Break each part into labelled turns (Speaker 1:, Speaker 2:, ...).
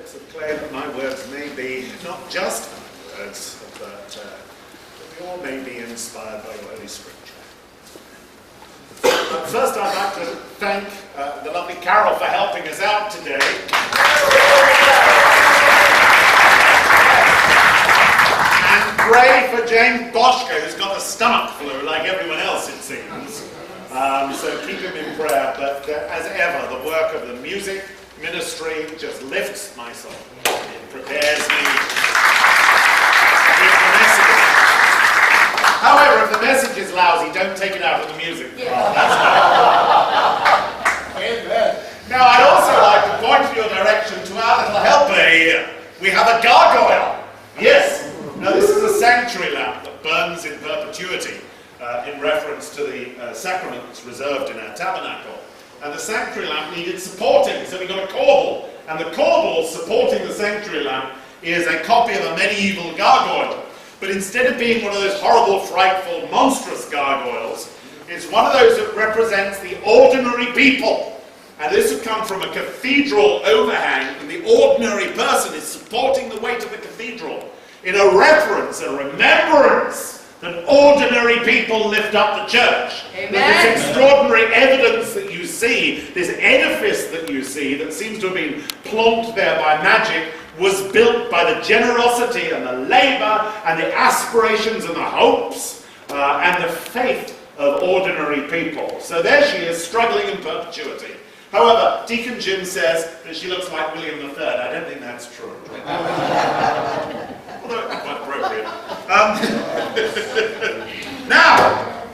Speaker 1: lips of clay that my words may be not just my words, but that we all may be inspired by Holy Scripture. First, I'd like to thank the lovely Carol for helping us out today. And pray for James Boschke, who's got a stomach flu like everyone else, it seems. So keep him in prayer. But as ever, the work of the music ministry just lifts my soul. It prepares me with the message. However, if the message is lousy, don't take it out of the music. Yeah. Amen. Now, I'd also like to point your direction to our little helper here. We have a gargoyle. Yes. Now, this is a sanctuary lamp that burns in perpetuity in reference to the sacraments reserved in our tabernacle. And the sanctuary lamp needed supporting, so we got a corbel. And the corbel supporting the sanctuary lamp is a copy of a medieval gargoyle. But instead of being one of those horrible, frightful, monstrous gargoyles, it's one of those that represents the ordinary people. And this would come from a cathedral overhang, and the ordinary person is supporting the weight of the cathedral in a reference, a remembrance that ordinary people lift up the church.
Speaker 2: Amen.
Speaker 1: That this extraordinary evidence that you see, this edifice that you see, that seems to have been plonked there by magic, was built by the generosity and the labour and the aspirations and the hopes and the faith of ordinary people. So there she is, struggling in perpetuity. However, Deacon Jim says that she looks like William III. I don't think that's true. Although it's quite appropriate. Now,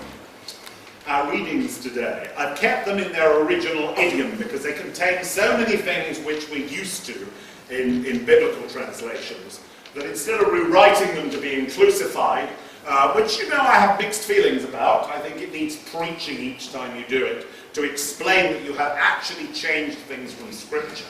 Speaker 1: our readings today, I've kept them in their original idiom because they contain so many things which we're used to in biblical translations, that instead of rewriting them to be inclusified, which, you know, I have mixed feelings about, I think it needs preaching each time you do it, to explain that you have actually changed things from Scripture.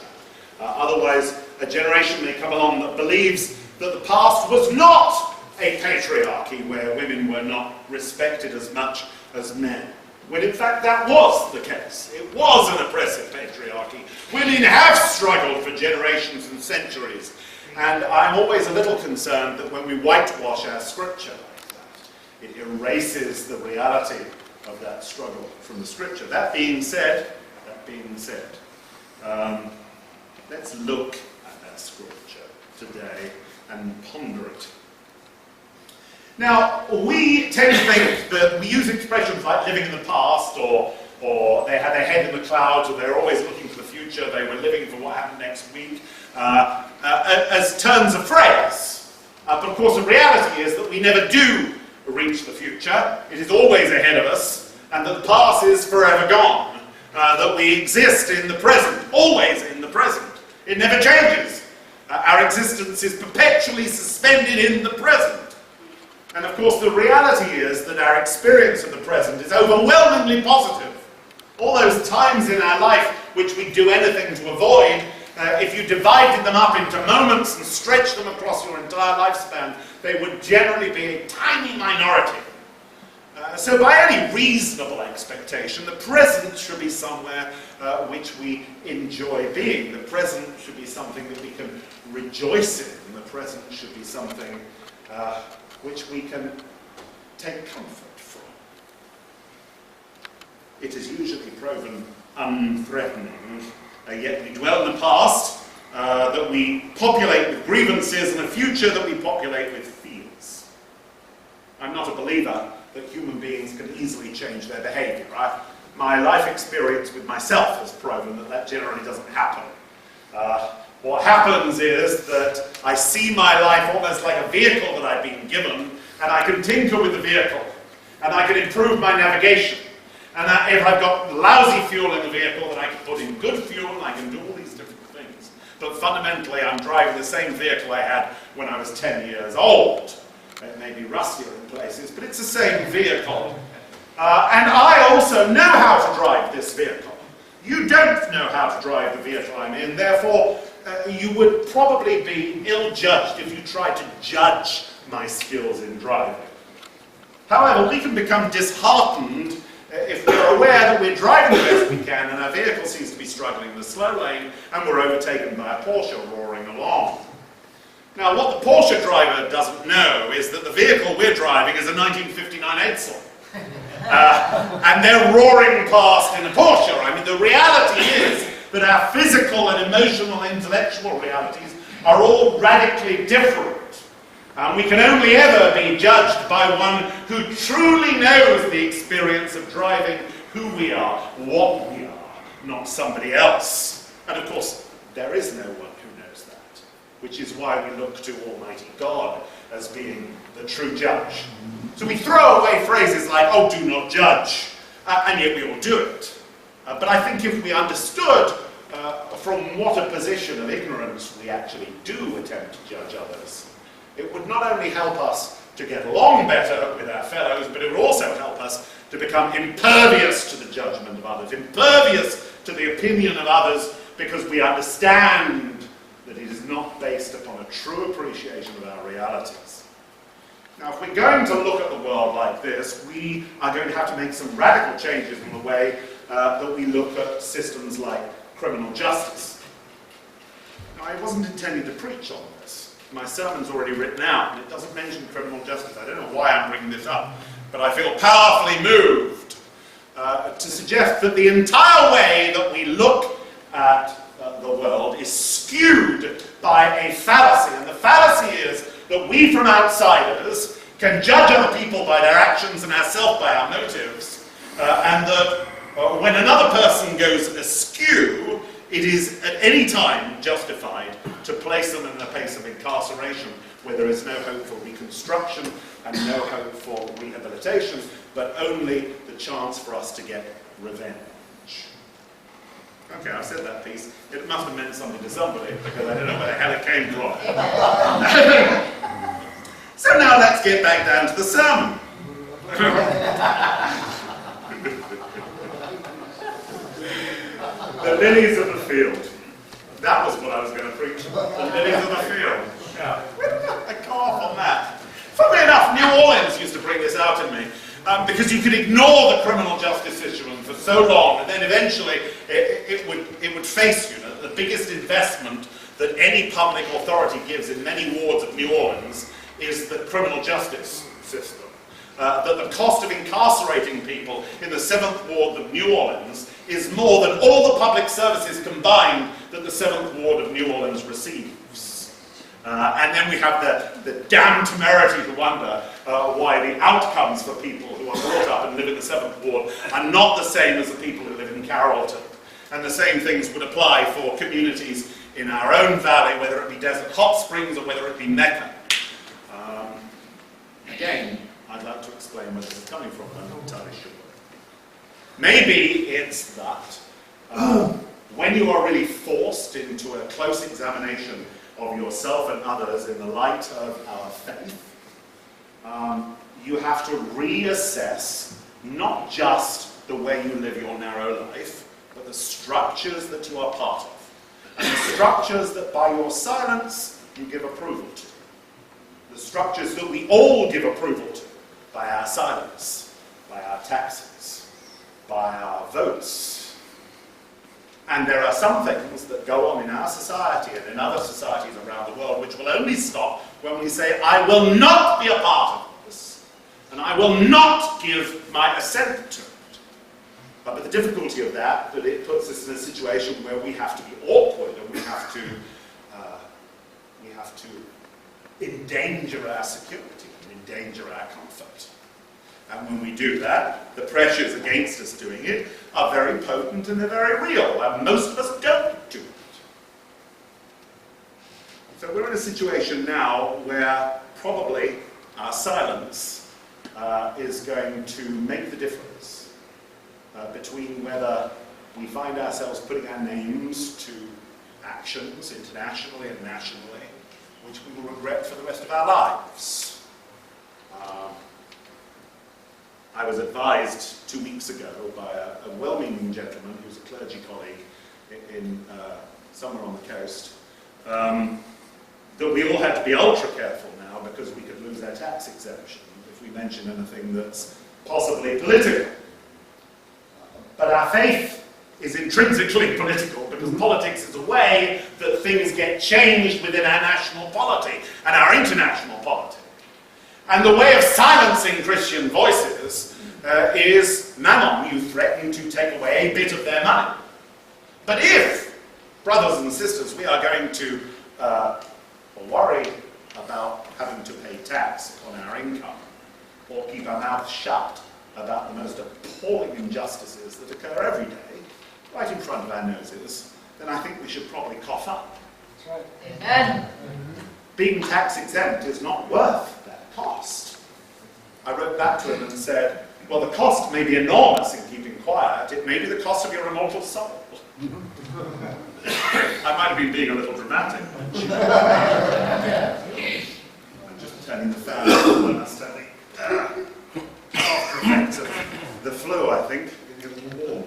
Speaker 1: Otherwise, a generation may come along that believes that the past was not a patriarchy where women were not respected as much as men. When in fact that was the case. It was an oppressive patriarchy. Women have struggled for generations and centuries. And I'm always a little concerned that when we whitewash our Scripture like that, it erases the reality of that struggle from the Scripture. That being said, let's look at that Scripture today and ponder it. Now, we tend to think that we use expressions like living in the past, or they had their head in the clouds, or they're always looking for the future, they were living for what happened next week, as turns of phrase. But of course the reality is that we never do reach the future. It is always ahead of us, and that the past is forever gone. That we exist in the present, always in the present. It never changes. Our existence is perpetually suspended in the present. And of course the reality is that our experience of the present is overwhelmingly positive. All those times in our life which we do anything to avoid, if you divided them up into moments and stretched them across your entire lifespan, they would generally be a tiny minority. So by any reasonable expectation, the present should be somewhere which we enjoy being. The present should be something that we can rejoice in. The present should be something which we can take comfort from. It is usually proven unthreatening, yet we dwell in the past, that we populate with grievances, and a future that we populate with fears. I'm not a believer that human beings can easily change their behaviour. My life experience with myself has proven that that generally doesn't happen. What happens is that I see my life almost like a vehicle that I've been given, and I can tinker with the vehicle, and I can improve my navigation. And if I've got lousy fuel in the vehicle, then I can put in good fuel, and I can do all these different things. But fundamentally, I'm driving the same vehicle I had when I was 10 years old. It may be rustier in places, but it's the same vehicle. And I also know how to drive this vehicle. You don't know how to drive the vehicle I'm in, therefore you would probably be ill-judged if you tried to judge my skills in driving. However, we can become disheartened if we're aware that we're driving the best we can and our vehicle seems to be struggling in the slow lane and we're overtaken by a Porsche roaring along. Now, what the Porsche driver doesn't know is that the vehicle we're driving is a 1959 Edsel. And they're roaring past in a Porsche. I mean, the reality is that our physical and emotional and intellectual realities are all radically different. And we can only ever be judged by one who truly knows the experience of driving, who we are, what we are, not somebody else. And of course, there is no one who knows that, which is why we look to Almighty God as being the true judge. So we throw away phrases like, oh, do not judge, and yet we will do it. But I think if we understood from what a position of ignorance we actually do attempt to judge others, it would not only help us to get along better with our fellows, but it would also help us to become impervious to the judgment of others, impervious to the opinion of others, because we understand that it is not based upon a true appreciation of our realities. Now, if we're going to look at the world like this, we are going to have to make some radical changes in the way that we look at systems like criminal justice. Now, I wasn't intending to preach on this. My sermon's already written out, and it doesn't mention criminal justice. I don't know why I'm bringing this up, but I feel powerfully moved to suggest that the entire way that we look at the world is skewed by a fallacy. And the fallacy is that we from outsiders can judge other people by their actions and ourselves by our motives, and that when another person goes askew, it is at any time justified to place them in a place of incarceration where there is no hope for reconstruction and no hope for rehabilitation, but only the chance for us to get revenge. Okay, I've said that piece. It must have meant something to somebody, because I don't know where the hell it came from. So now let's get back down to the sermon. The lilies of the field. That was what I was going to preach. The lilies of the field. Yeah. Where did I go off on that? Funnily enough, New Orleans used to bring this out in me. Because you could ignore the criminal justice system for so long, and then eventually it would face you. The biggest investment that any public authority gives in many wards of New Orleans is the criminal justice system. That the cost of incarcerating people in the 7th Ward of New Orleans is more than all the public services combined that the 7th Ward of New Orleans receives. And then we have the damn temerity to wonder why the outcomes for people who are brought up and live in the 7th Ward are not the same as the people who live in Carrollton. And the same things would apply for communities in our own valley, whether it be Desert Hot Springs or whether it be Mecca. Again, I'd like to explain where this is coming from, but I'm not entirely sure. Maybe it's that when you are really forced into a close examination of yourself and others in the light of our faith, you have to reassess not just the way you live your narrow life, but the structures that you are part of, and the structures that by your silence you give approval to. The structures that we all give approval to by our silence, by our taxes, by our votes. And there are some things that go on in our society and in other societies around the world which will only stop when we say, I will not be a part of this, and I will not give my assent to it. But the difficulty of that it puts us in a situation where we have to be awkward, and we have to endanger our security and endanger our comfort. And when we do that, the pressures against us doing it are very potent and they're very real, and most of us don't do it. So we're in a situation now where probably our silence is going to make the difference between whether we find ourselves putting our names to actions internationally and nationally, which we will regret for the rest of our lives. I was advised 2 weeks ago by a well-meaning gentleman who's a clergy colleague in somewhere on the coast, that we all had to be ultra careful now because we could lose our tax exemption if we mention anything that's possibly political. our faith is intrinsically political, because politics is a way that things get changed within our national polity and our international polity. And the way of silencing Christian voices is mammon. You threaten to take away a bit of their money. But if, brothers and sisters, we are going to worry about having to pay tax on our income, or keep our mouths shut about the most appalling injustices that occur every day, right in front of our noses, then I think we should probably cough up.
Speaker 2: That's right. Amen.
Speaker 1: Being tax exempt is not worth that cost. I wrote back to him and said, well, the cost may be enormous in keeping quiet. It may be the cost of your immortal soul. I might have been being a little dramatic. I'm just turning the fan on when I'm standing. After effects of the flu, I think, it's getting warm.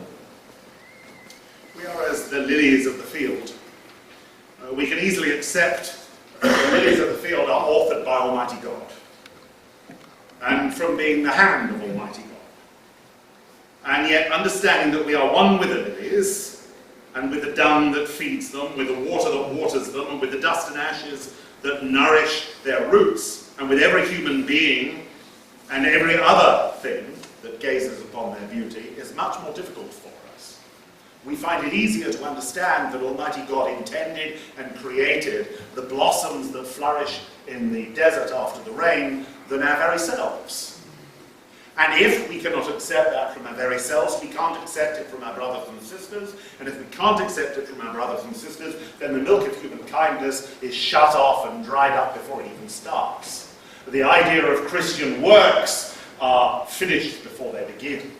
Speaker 1: We are as the lilies of the field. We can easily accept the lilies of the field are authored by Almighty God, and from being the hand of Almighty God. And yet understanding that we are one with the lilies, and with the dung that feeds them, with the water that waters them, and with the dust and ashes that nourish their roots, and with every human being and every other thing that gazes upon their beauty, is much more difficult for us. We find it easier to understand that Almighty God intended and created the blossoms that flourish in the desert after the rain than our very selves. And if we cannot accept that from our very selves, we can't accept it from our brothers and sisters. And if we can't accept it from our brothers and sisters, then the milk of human kindness is shut off and dried up before it even starts. The idea of Christian works are finished before they begin.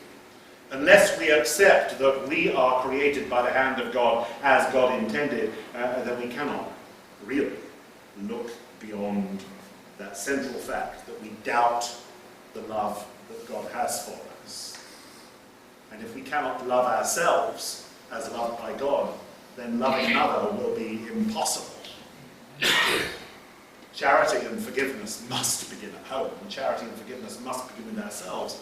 Speaker 1: Unless we accept that we are created by the hand of God as God intended, then we cannot really look beyond that central fact that we doubt the love that God has for us. And if we cannot love ourselves as loved by God, then loving another will be impossible. Charity and forgiveness must begin at home. And charity and forgiveness must begin with ourselves,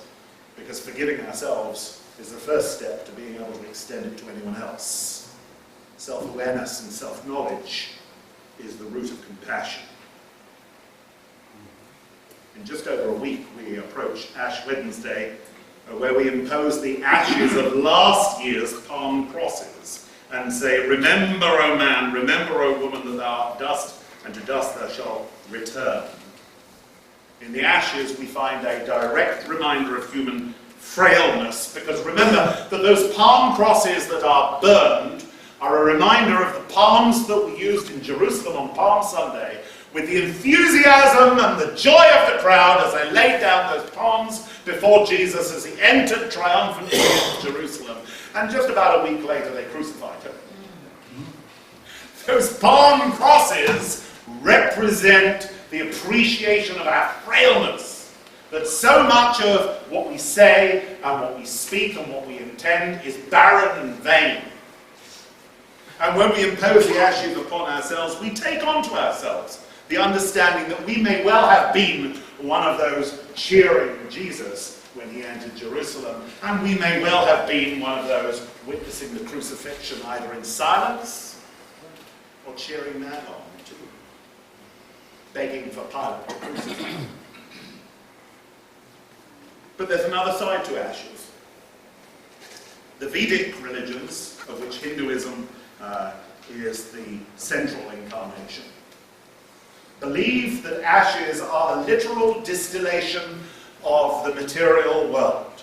Speaker 1: because forgiving ourselves is the first step to being able to extend it to anyone else. Self-awareness and self-knowledge is the root of compassion. In just over a week, we approach Ash Wednesday, where we impose the ashes of last year's palm crosses and say, remember, O man, remember, O woman, that thou art dust, and to dust thou shalt return. In the ashes, we find a direct reminder of human frailness, because remember that those palm crosses that are burned are a reminder of the palms that were used in Jerusalem on Palm Sunday, with the enthusiasm and the joy of the crowd as they laid down those palms before Jesus as he entered triumphantly into Jerusalem. And just about a week later, they crucified him. Those palm crosses represent the appreciation of our frailness, that so much of what we say and what we speak and what we intend is barren and vain. And when we impose the ashes upon ourselves, we take onto ourselves the understanding that we may well have been one of those cheering Jesus when he entered Jerusalem, and we may well have been one of those witnessing the crucifixion either in silence or cheering that on too, begging for Pilate to crucify him. But there's another side to ashes. The Vedic religions, of which Hinduism is the central incarnation, believe that ashes are the literal distillation of the material world.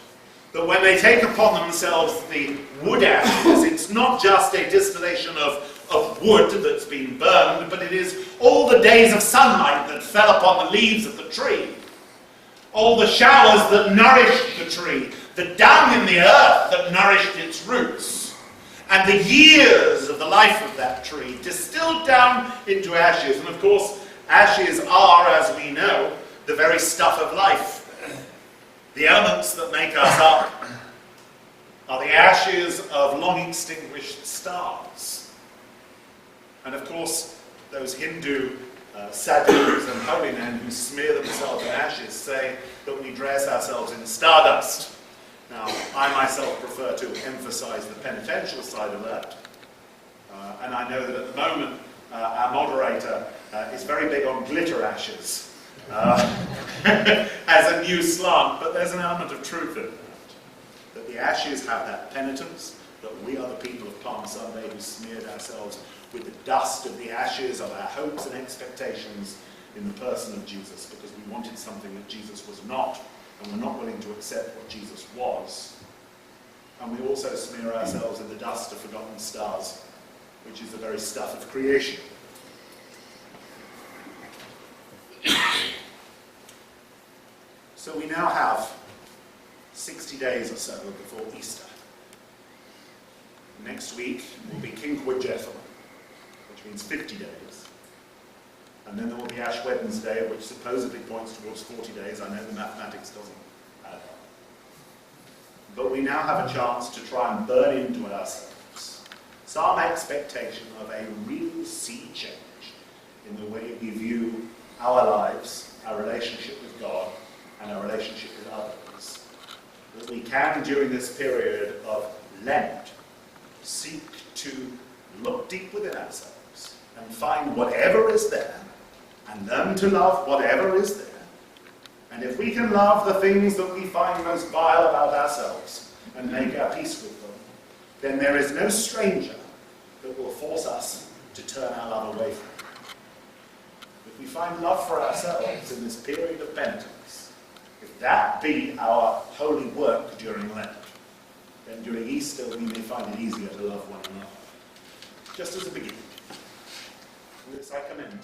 Speaker 1: That when they take upon themselves the wood ashes, it's not just a distillation of wood that's been burned, but it is all the days of sunlight that fell upon the leaves of the tree, all the showers that nourished the tree, the dung in the earth that nourished its roots, and the years of the life of that tree distilled down into ashes. And of course, ashes are, as we know, the very stuff of life. The elements that make us up are the ashes of long extinguished stars. And of course, those Hindu sadhus and holy men who smear themselves in ashes say that we dress ourselves in stardust, Now, I myself prefer to emphasize the penitential side of that. And I know that at the moment, our moderator is very big on glitter ashes as a new slant, but there's an element of truth in that. That the ashes have that penitence, that we are the people of Palm Sunday who smeared ourselves with the dust of the ashes of our hopes and expectations in the person of Jesus, because we wanted something that Jesus was not, and we're not willing to accept what Jesus was. And we also smear ourselves in the dust of forgotten stars, which is the very stuff of creation. So we now have 60 days or so before Easter. Next week will be Candlewood Chapel, which means 50 days. And then there will be Ash Wednesday, which supposedly points towards 40 days. I know the mathematics doesn't add up. But we now have a chance to try and burn into ourselves some expectation of a real sea change in the way we view our lives, our relationship with God, and our relationship with others. That we can, during this period of Lent, seek to look deep within ourselves and find whatever is there and learn to love whatever is there. And if we can love the things that we find most vile about ourselves and make our peace with them, then there is no stranger that will force us to turn our love away from them. If we find love for ourselves in this period of penitence, if that be our holy work during Lent, then during Easter we may find it easier to love one another. Just as a beginning. And this I commend.